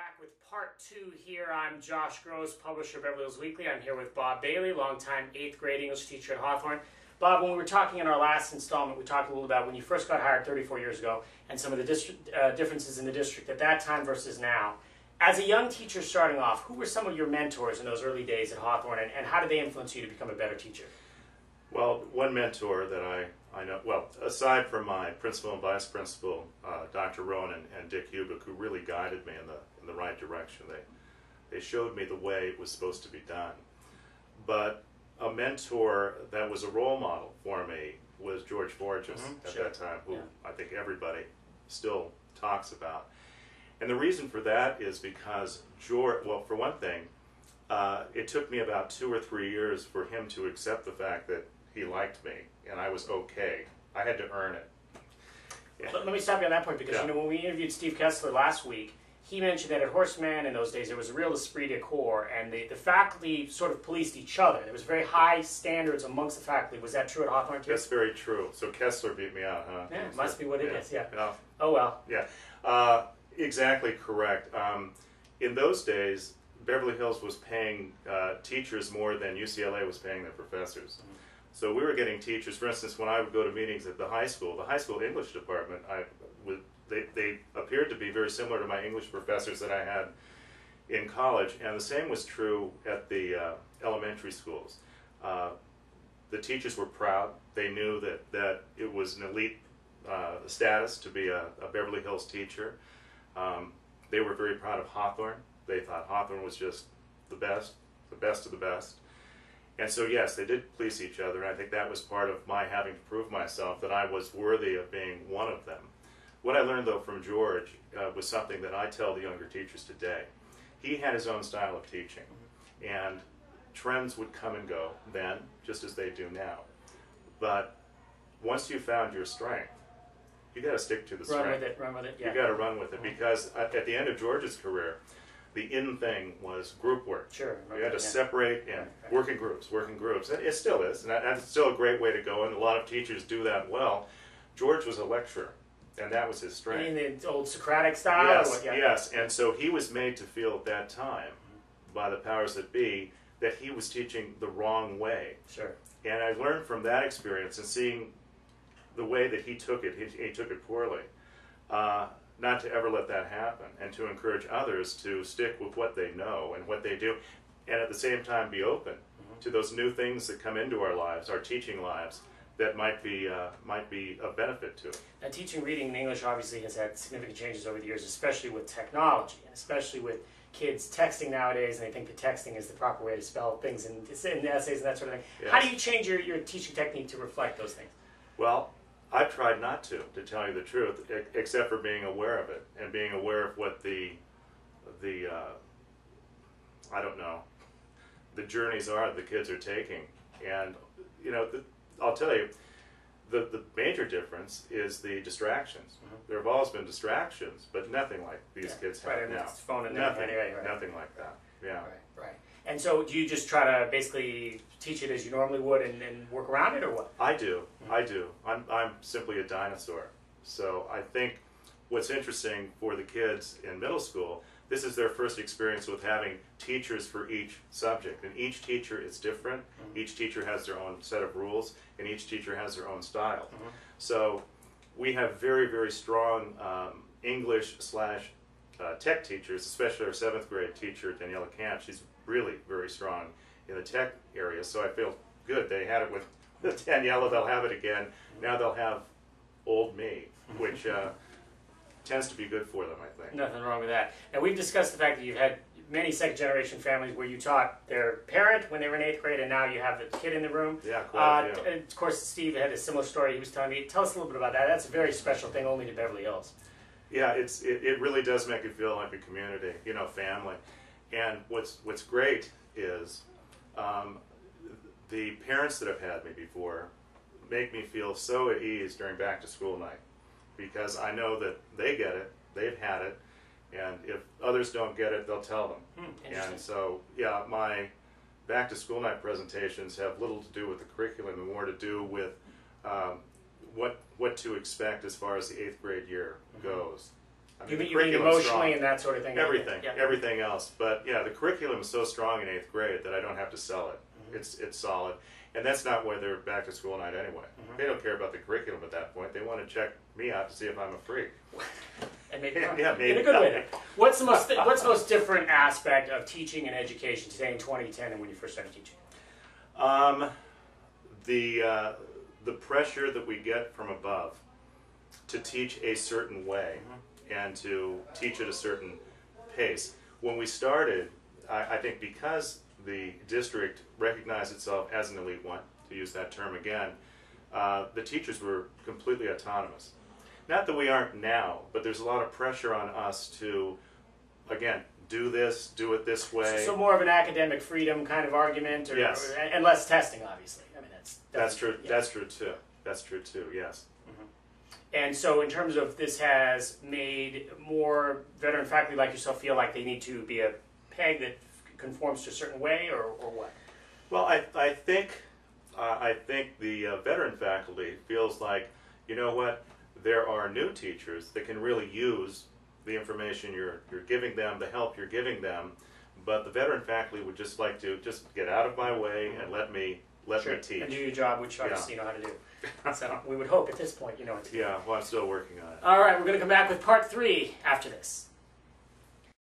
back with part 2 here. I'm Josh Gross, publisher of Beverly Hills Weekly. I'm here with Bob Bailey, longtime 8th grade English teacher at Hawthorne. Bob, when we were talking in our last installment, we talked a little about when you first got hired 34 years ago and some of the differences in the district at that time versus now. As a young teacher starting off, who were some of your mentors in those early days at Hawthorne, and how did they influence you to become a better teacher? Well, one mentor that I know, well, aside from my principal and vice principal, Dr. Ronan and Dick Hubick, who really guided me in the right direction. They showed me the way it was supposed to be done. But a mentor that was a role model for me was George Forges at that time, who I think everybody still talks about. And the reason for that is because George, well, for one thing, it took me about 2 or 3 years for him to accept the fact that he liked me and I was okay. I had to earn it. Yeah. Let me stop you on that point because you know when we interviewed Steve Kessler last week, he mentioned that at Horseman in those days there was a real esprit de corps, and the faculty sort of policed each other. There was very high standards amongst the faculty. Was that true at Hawthorne too? That's very true. So Kessler beat me out, huh? Yeah, it must be what it is. Yeah. Yeah. Oh well. Yeah. Exactly correct. In those days, Beverly Hills was paying teachers more than UCLA was paying their professors. So we were getting teachers, for instance, when I would go to meetings at the high school English department, they appeared to be very similar to my English professors that I had in college, and the same was true at the elementary schools. The teachers were proud. They knew that it was an elite status to be a Beverly Hills teacher. They were very proud of Hawthorne. They thought Hawthorne was just the best of the best. And so yes, they did police each other, and I think that was part of my having to prove myself that I was worthy of being one of them. What I learned though from George was something that I tell the younger teachers today. He had his own style of teaching, and trends would come and go then, just as they do now. But once you found your strength, you got to stick to the strength. Run with it, yeah. You got to run with it, because at the end of George's career, the in thing was group work. Sure. You had to separate and work in groups. And it still is, and that's still a great way to go, and a lot of teachers do that well. George was a lecturer, and that was his strength. You mean the old Socratic style? Yes, yes, and so he was made to feel at that time, by the powers that be, that he was teaching the wrong way. Sure. And I learned from that experience and seeing the way that he took it, he took it poorly, not to ever let that happen, and to encourage others to stick with what they know and what they do, and at the same time be open to those new things that come into our lives, our teaching lives, that might be of benefit to it. Now, teaching reading in English obviously has had significant changes over the years, especially with technology, and especially with kids texting nowadays, and they think that texting is the proper way to spell things in essays and that sort of thing. Yes. How do you change your teaching technique to reflect those things? Well, I've tried not to tell you the truth, except for being aware of it, and being aware of what the I don't know, the journeys are the kids are taking. And, you know, I'll tell you, the major difference is the distractions. There have always been distractions, but nothing like these kids have now. Phone and nothing, anyway, nothing like that. Yeah. Right. And so do you just try to basically teach it as you normally would and work around it, or what? I do. I do. I'm simply a dinosaur. So I think what's interesting for the kids in middle school, this is their first experience with having teachers for each subject. And each teacher is different. Each teacher has their own set of rules, and each teacher has their own style. So we have very, very strong English / tech teachers, especially our 7th grade teacher, Daniela Camp. She's really very strong in the tech area, so I feel good. They had it with Daniela, they'll have it again. Now they'll have old me, which tends to be good for them, I think. Nothing wrong with that. Now, we've discussed the fact that you've had many second-generation families where you taught their parent when they were in 8th grade, and now you have the kid in the room. Yeah, quite, and of course, Steve had a similar story he was telling me. Tell us a little bit about that. That's a very special thing only to Beverly Hills. Yeah, it really does make it feel like a community, you know, family. And what's great is the parents that have had me before make me feel so at ease during back-to-school night, because I know that they get it, they've had it, and if others don't get it, they'll tell them. And so, yeah, my back-to-school night presentations have little to do with the curriculum and more to do with what to expect as far as the 8th grade year goes. I You the mean curriculum's emotionally strong. and that sort of thing? Everything, Yeah. everything else. But yeah, the curriculum is so strong in 8th grade that I don't have to sell it. It's solid. And that's not why they're back to school night anyway. They don't care about the curriculum at that point. They want to check me out to see if I'm a freak. And maybe Yeah, maybe. in a good way. What's the most different aspect of teaching and education today in 2010 and when you first started teaching? The pressure that we get from above to teach a certain way and to teach at a certain pace. When we started, I think because the district recognized itself as an elite one, to use that term again, the teachers were completely autonomous. Not that we aren't now, but there's a lot of pressure on us to, again, do this, do it this way. So more of an academic freedom kind of argument, Yes. and less testing, obviously. I mean, That's true. Yeah. That's true too. That's true too. Yes. And so in terms of this has made more veteran faculty like yourself feel like they need to be a peg that conforms to a certain way, or what? Well, I think the veteran faculty feels like, you know what, there are new teachers that can really use the information you're giving them, the help you're giving them, but the veteran faculty would just like to just get out of my way and let me teach. And do your job, which obviously you know how to do. So we would hope at this point you know what to do. Yeah, well, I'm still working on it. All right, we're going to come back with part 3 after this.